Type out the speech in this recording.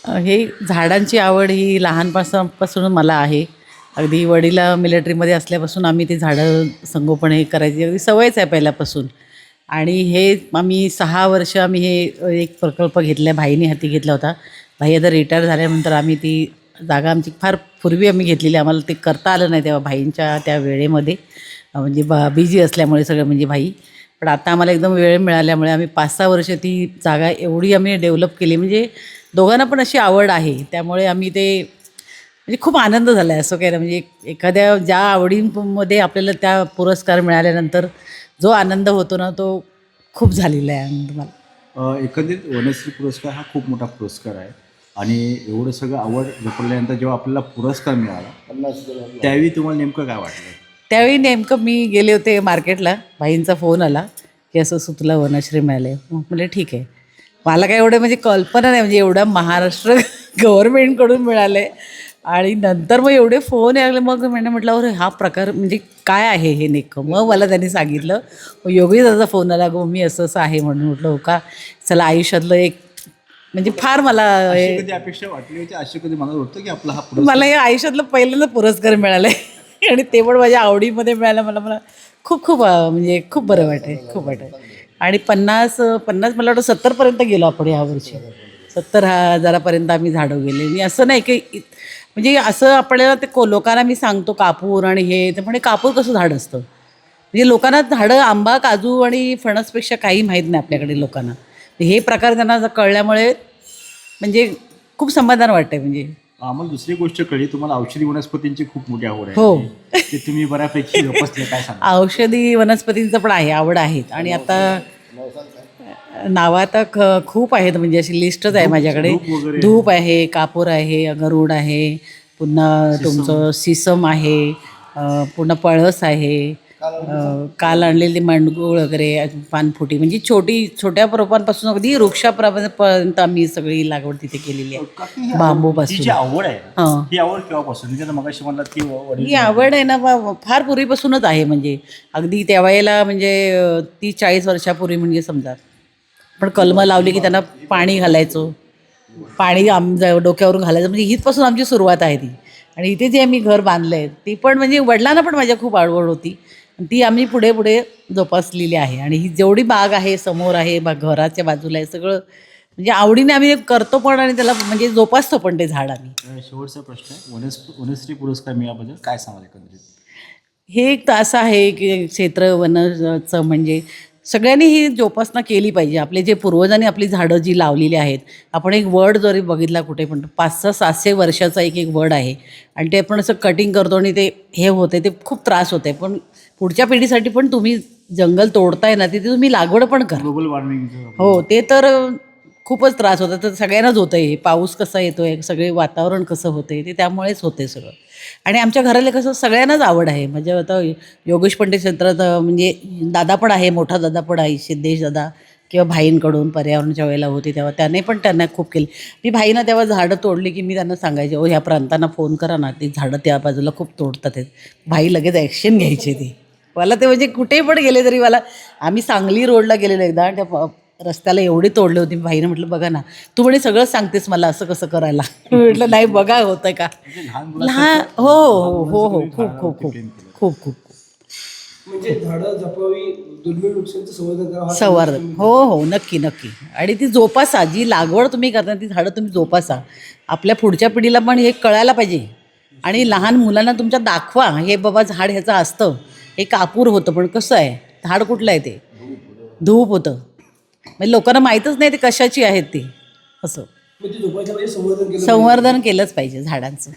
हे झाडांची आवड ही लहानपासून मला आहे. अगदी वडील मिलिटरीमध्ये असल्यापासून आम्ही ती झाडं संगोपन हे करायची अगदी सवयच आहे पहिल्यापासून. आणि हे आम्ही 6 वर्ष आम्ही हे एक प्रकल्प घेतला आहे, भाईने हाती घेतला होता. भाई आता रिटायर झाल्यानंतर आम्ही ती जागा आमची फार पूर्वी आम्ही घेतलेली, आम्हाला ते करता आलं नाही तेव्हा भाईंच्या त्या वेळेमध्ये. म्हणजे बिझी असल्यामुळे सगळं म्हणजे भाई. पण आता आम्हाला एकदम वेळ मिळाल्यामुळे आम्ही 5-6 वर्ष ती जागा एवढी आम्ही डेव्हलप केली. म्हणजे दोघांना पण अशी आवड आहे, त्यामुळे आम्ही ते म्हणजे खूप आनंद झाला आहे असं काही नाही. म्हणजे एखाद्या ज्या आवडीमध्ये आपल्याला त्या पुरस्कार मिळाल्यानंतर जो आनंद होतो ना, तो खूप झालेला आहे आनंद मला. एकंदरीत वनश्री पुरस्कार हा खूप मोठा पुरस्कार आहे आणि एवढं सगळं आवड जपल्यानंतर जेव्हा आपल्याला पुरस्कार मिळाला त्यावेळी तुम्हाला नेमकं काय वाटलं? त्यावेळी नेमकं मी गेले होते मार्केटला, भाईंचा फोन आला की असं असं तुला वनश्री मिळाले. मग म्हटलं ठीक आहे. मला काय एवढं म्हणजे कल्पना नाही, म्हणजे एवढा महाराष्ट्र गव्हर्नमेंटकडून मिळाले. आणि नंतर मग एवढे फोन यायला, मग म्हटलं अरे हा प्रकार म्हणजे काय आहे हे नेमकं. मग मला त्यांनी सांगितलं. मग योगेशचा फोन आला, गो मी असं असं आहे म्हणून. म्हटलं हो का, चला आयुष्यातलं एक म्हणजे फार मला अशी कधी अपेक्षा वाटली होती, अशी कधी मनात होतं की आपला हा पुरस्कार? मला हे आयुष्यातलं पहिल्यांदा पुरस्कार मिळाला आहे आणि ते पण माझ्या आवडीमध्ये मिळालं. मला खूप खूप म्हणजे खूप बरं वाटते, खूप वाटतं. आणि 50 मला वाटतं 70पर्यंत गेलो आपण यावर्षी. 70,000पर्यंत आम्ही झाडं गेले. आणि असं नाही की म्हणजे असं आपल्याला ते लोकांना मी सांगतो कापूर आणि हे, तर म्हणे कापूर कसं झाड असतं. म्हणजे लोकांना झाडं आंबा, काजू आणि फणसपेक्षा काही माहीत नाही आपल्याकडे लोकांना. हे प्रकार त्यांना कळल्यामुळे म्हणजे खूप समाधान वाटतं. म्हणजे आम्हाला दुसरी गोष्ट कळली, तुम्हाला औषधी वनस्पतींची खूप मोठी आवड आहे. हो. ते तुम्ही बऱ्यापैकी जोपासले, काय सांगा? औषधी वनस्पतींचं पण आहे, आवड आहेत. आणि आता नावं आता खूप आहेत, म्हणजे अशी लिस्टच आहे माझ्याकडे. धूप वगैरे धूप आहे, कापूर आहे, गरुड आहे, पुन्हा तुमचं सिसम आहे, पुन्हा पळस आहे, काल आणलेली मांडगूळ वगैरे, पानफुटी, म्हणजे छोट्या रोपांपासून अगदी वृक्षापर्यंत आम्ही सगळी लागवड तिथे केलेली आहे, ही बांबूपासून. जी आवड आहे हां. ही आवड केव्हापासून? म्हणजे मगाशी म्हणलात की वडील ही आवड आहे ना फार पूर्वीपासूनच आहे. म्हणजे अगदी त्यावेळेला म्हणजे 30-40 वर्षापूर्वी म्हणजे समजा पण कलमं लावली की त्यांना पाणी घालायचो, पाणी डोक्यावरून घालायचं. म्हणजे इथपासून आमची सुरुवात आहे ती. आणि इथे जे आम्ही घर बांधलं आहे ती पण म्हणजे वडिलांना पण माझ्या खूप आवड होती. आणि ती आम्ही पुढे पुढे जोपासलेली आहे. आणि ही जेवढी बाग आहे समोर आहे, घराच्या बाजूला आहे, सगळं म्हणजे आवडीने आम्ही करतो पण आणि त्याला म्हणजे जोपासतो पण ते झाड आम्ही. शेवटचा प्रश्न आहे, वनश्री पुरस्कार मिळाल्याबद्दल काय सांगाल एकंदरीत? हे एक तर असं आहे की क्षेत्र वनाचं म्हणजे सगळ्यांनी ही जोपासना केली पाहिजे. आपले जे पूर्वजांनी आपली झाडं जी लावलेली आहेत, आपण एक वड जरी बघितला कुठे पण 500-700 वर्षाचा एक वड आहे. आणि ते आपण असं कटिंग करतो आणि ते हे होते, ते खूप त्रास होते. पण पुढच्या पिढीसाठी पण तुम्ही जंगल तोडताय ना, तिथे तुम्ही लागवड पण करा. Global warming. हो, ते तर खूपच त्रास होता. तर सगळ्यांनाच होतं आहे. पाऊस कसा येतो आहे, सगळे वातावरण कसं होतं आहे, ते त्यामुळेच होतं आहे सगळं. आणि आमच्या घराला कसं सगळ्यांनाच आवड आहे. म्हणजे आता योगेश पंडित क्षेत्रात म्हणजे दादा पण आहे, मोठा दादा पण आहे, सिद्धेश दादा, किंवा भाईंकडून पर्यावरणाच्या वेळेला होती तेव्हा त्यांना खूप केली. मी भाईंना तेव्हा झाडं तोडली की मी त्यांना सांगायचे, ह्या प्रांतांना फोन करा ना, ती झाडं त्या बाजूला खूप तोडतात आहेत. भाई लगेच ॲक्शन घ्यायचे ती. मला ते म्हणजे कुठेही पण गेले तरी आम्ही सांगली रोडला गेलेलो एकदा आणि त्या रस्त्याला एवढी तोडली होती. भाईनं म्हटलं बघा ना, तू म्हणे सगळंच सांगतेस मला असं कसं करायला. म्हटलं नाही, बघा होतं का. लहान हो हो हो हो खूप खूप खूप खूप खूप म्हणजे झाडं जपावी, दुर्मिळ वृक्षांचं संवर्धन करावं. संवर्धन हो हो नक्की नक्की. आणि ती जोपासा, जी लागवड तुम्ही करता ती झाडं तुम्ही जोपासा. आपल्या पुढच्या पिढीला पण हे कळायला पाहिजे. आणि लहान मुलांना तुमच्या दाखवा, हे बाबा झाड ह्याचं असतं, हे कापूर होतं पण कसं आहे, झाड कुठलं आहे, ते धूप होतं. म्हणजे लोकांना माहीतच नाही ते कशाची आहेत ती. असं म्हणजे जोपायचं म्हणजे संवर्धन केलं पाहिजे. संवर्धन केलंच पाहिजे झाडांचं.